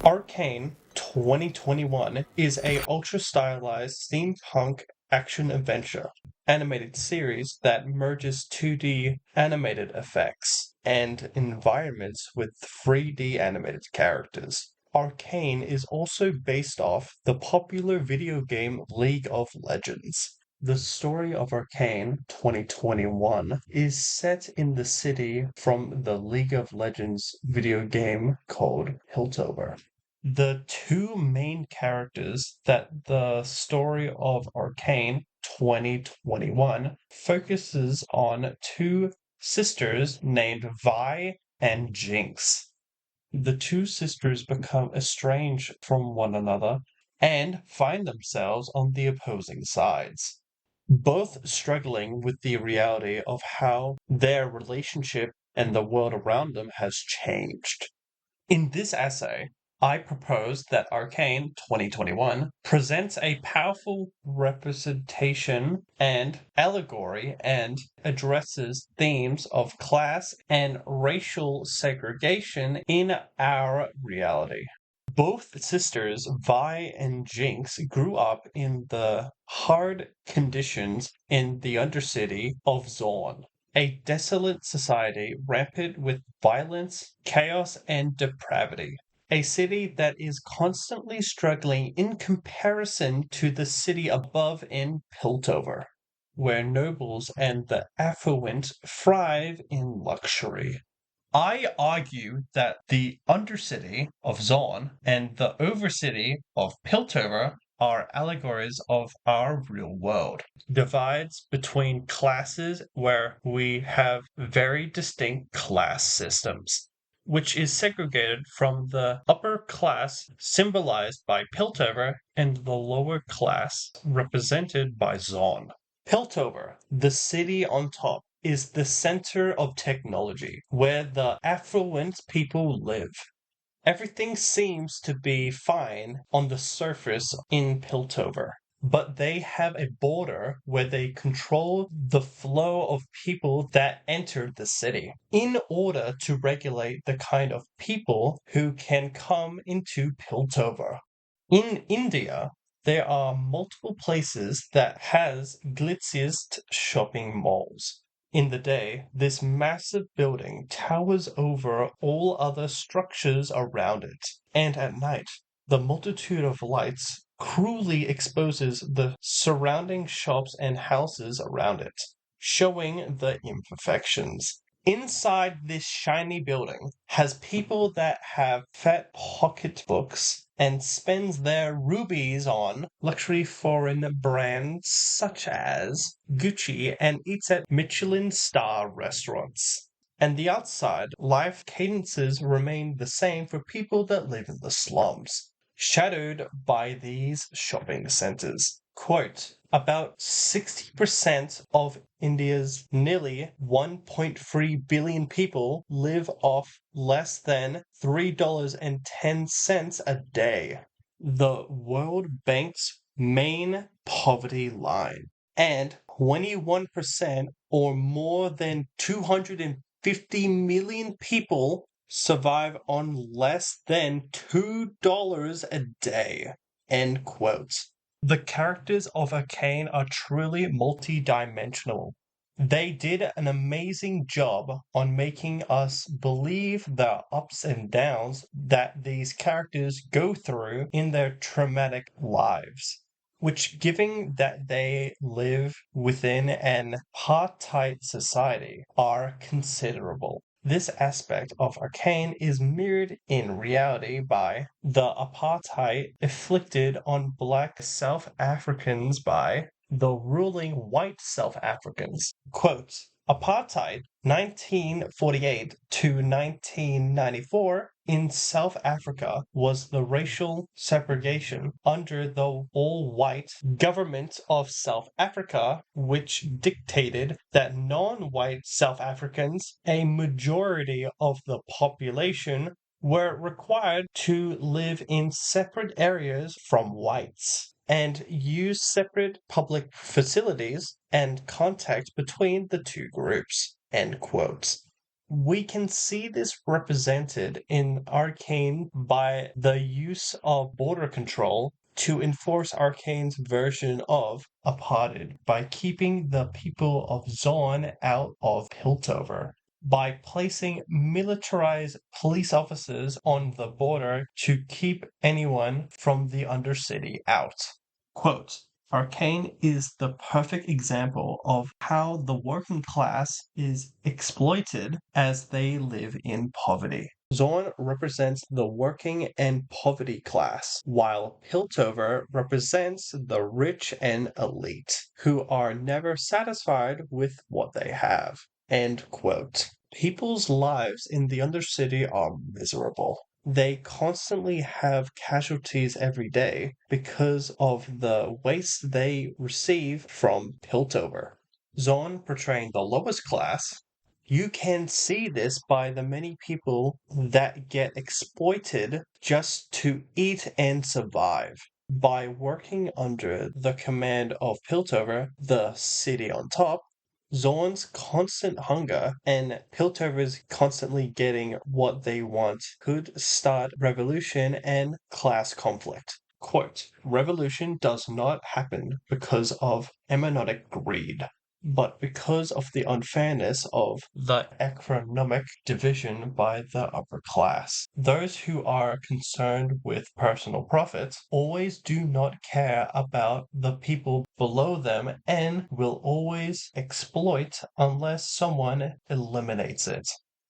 ARCANE 2021 is a ultra-stylized steampunk action-adventure animated series that merges 2D animated effects and environments with 3D animated characters. ARCANE is also based off the popular video game League of Legends. The story of ARCANE 2021 is set in the city from the League of Legends video game called Piltover. The two main characters that the story of ARCANE 2021 focuses on two sisters named Vi and Jinx. The two sisters become estranged from one another and find themselves on the opposing sides, both struggling with the reality of how their relationship and the world around them has changed. In this essay, I propose that ARCANE 2021 presents a powerful representation and allegory and addresses themes of class and racial segregation in our reality. Both sisters, Vi and Jinx, grew up in the hard conditions in the Undercity of Zorn, a desolate society rampant with violence, chaos, and depravity. A city that is constantly struggling in comparison to the city above in Piltover, where nobles and the affluent thrive in luxury. I argue that the Undercity of Zorn and the Overcity of Piltover are allegories of our real world. Divides between classes where we have very distinct class systems, which is segregated from the upper class symbolized by Piltover and the lower class represented by Zorn. Piltover, the city on top, is the center of technology, where the affluent people live. Everything seems to be fine on the surface in Piltover, but they have a border where they control the flow of people that enter the city in order to regulate the kind of people who can come into Piltover. In India, there are multiple places that has glitziest shopping malls. In the day, this massive building towers over all other structures around it, and at night, the multitude of lights cruelly exposes the surrounding shops and houses around it, showing the imperfections. Inside this shiny building has people that have fat pocketbooks and spends their rubies on luxury foreign brands such as Gucci and eats at Michelin star restaurants. And the outside life cadences remain the same for people that live in the slums, shadowed by these shopping centers. Quote, about 60% of India's nearly 1.3 billion people live off less than $3.10 a day, the World Bank's main poverty line, and 21% or more than 250 million people survive on less than $2 a day. End quote. The characters of ARCANE are truly multi-dimensional. They did an amazing job on making us believe the ups and downs that these characters go through in their traumatic lives, which, given that they live within an apartheid society, are considerable. This aspect of ARCANE is mirrored in reality by the apartheid inflicted on black South Africans by the ruling white South Africans. Quote, apartheid 1948 to 1994 in South Africa was the racial segregation under the all-white government of South Africa, which dictated that non-white South Africans, a majority of the population, were required to live in separate areas from whites and use separate public facilities and contact between the two groups. End quote. We can see this represented in Arcane by the use of border control to enforce Arcane's version of apartheid by keeping the people of Zorn out of Piltover, by placing militarized police officers on the border to keep anyone from the Undercity out. Quote, Arcane is the perfect example of how the working class is exploited as they live in poverty. Zorn represents the working and poverty class, while Piltover represents the rich and elite, who are never satisfied with what they have. End quote. People's lives in the Undercity are miserable. They constantly have casualties every day because of the waste they receive from Piltover. Zorn portraying the lowest class, you can see this by the many people that get exploited just to eat and survive. By working under the command of Piltover, the city on top, Zorn's constant hunger and Piltover's constantly getting what they want could start revolution and class conflict. Quote, revolution does not happen because of emenotic greed, but because of the unfairness of the economic division by the upper class. Those who are concerned with personal profit always do not care about the people below them and will always exploit unless someone eliminates it.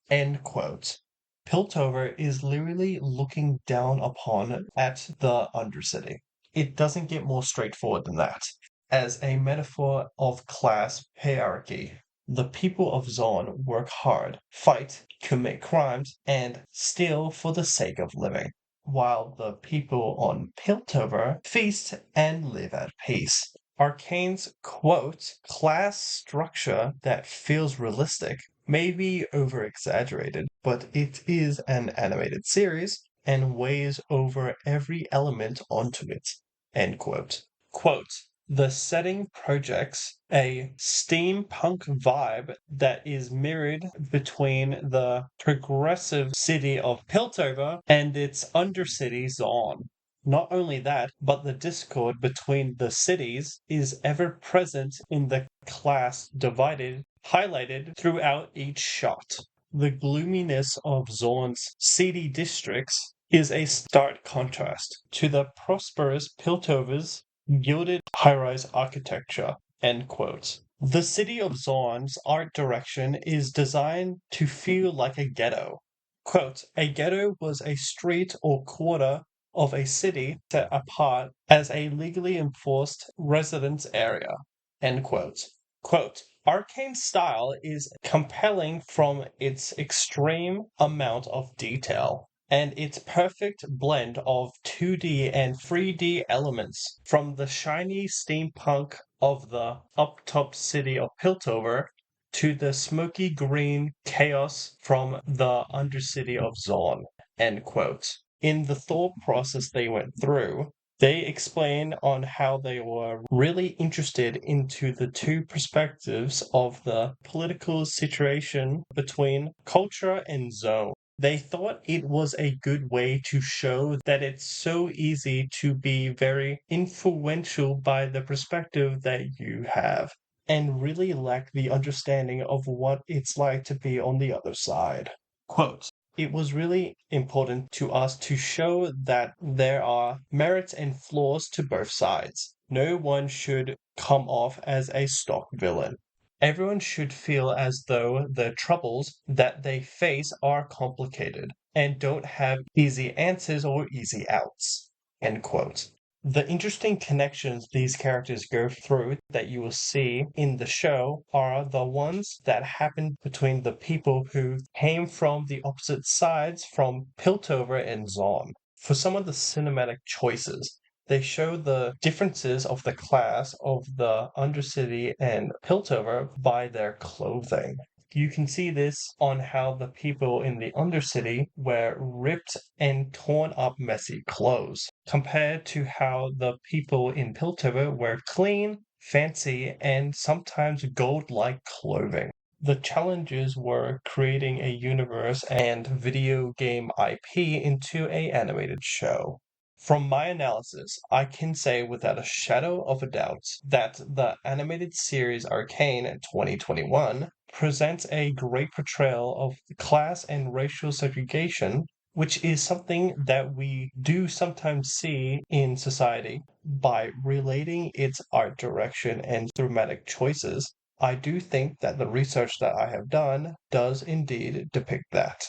End quote. Piltover is literally looking down upon at the Undercity. It doesn't get more straightforward than that. As a metaphor of class hierarchy, the people of Zorn work hard, fight, commit crimes, and steal for the sake of living, while the people on Piltover feast and live at peace. Arcane's quote, class structure that feels realistic may be over-exaggerated, but it is an animated series and weighs over every element onto it. End quote. Quote, the setting projects a steampunk vibe that is mirrored between the progressive city of Piltover and its undercity Zorn. Not only that, but the discord between the cities is ever present in the class divided, highlighted throughout each shot. The gloominess of Zorn's seedy districts is a stark contrast to the prosperous Piltover's gilded high-rise architecture. End quote. The city of Zorn's art direction is designed to feel like a ghetto. Quote, a ghetto was a street or quarter of a city set apart as a legally enforced residence area. End quote. Quote, Arcane's style is compelling from its extreme amount of detail and its perfect blend of 2D and 3D elements, from the shiny steampunk of the up-top city of Piltover to the smoky green chaos from the undercity of Zorn. End quote. In the thought process they went through, they explain on how they were really interested into the two perspectives of the political situation between culture and zone. They thought it was a good way to show that it's so easy to be very influential by the perspective that you have and really lack the understanding of what it's like to be on the other side. Quote, it was really important to us to show that there are merits and flaws to both sides. No one should come off as a stock villain. Everyone should feel as though the troubles that they face are complicated and don't have easy answers or easy outs. End quote. The interesting connections these characters go through that you will see in the show are the ones that happen between the people who came from the opposite sides from Piltover and Zorn. For some of the cinematic choices, they show the differences of the class of the Undercity and Piltover by their clothing. You can see this on how the people in the Undercity wear ripped and torn up messy clothes, compared to how the people in Piltover wear clean, fancy, and sometimes gold-like clothing. The challenges were creating a universe and video game IP into a animated show. From my analysis, I can say without a shadow of a doubt that the animated series Arcane in 2021 presents a great portrayal of class and racial segregation, which is something that we do sometimes see in society. By relating its art direction and thematic choices, I do think that the research that I have done does indeed depict that.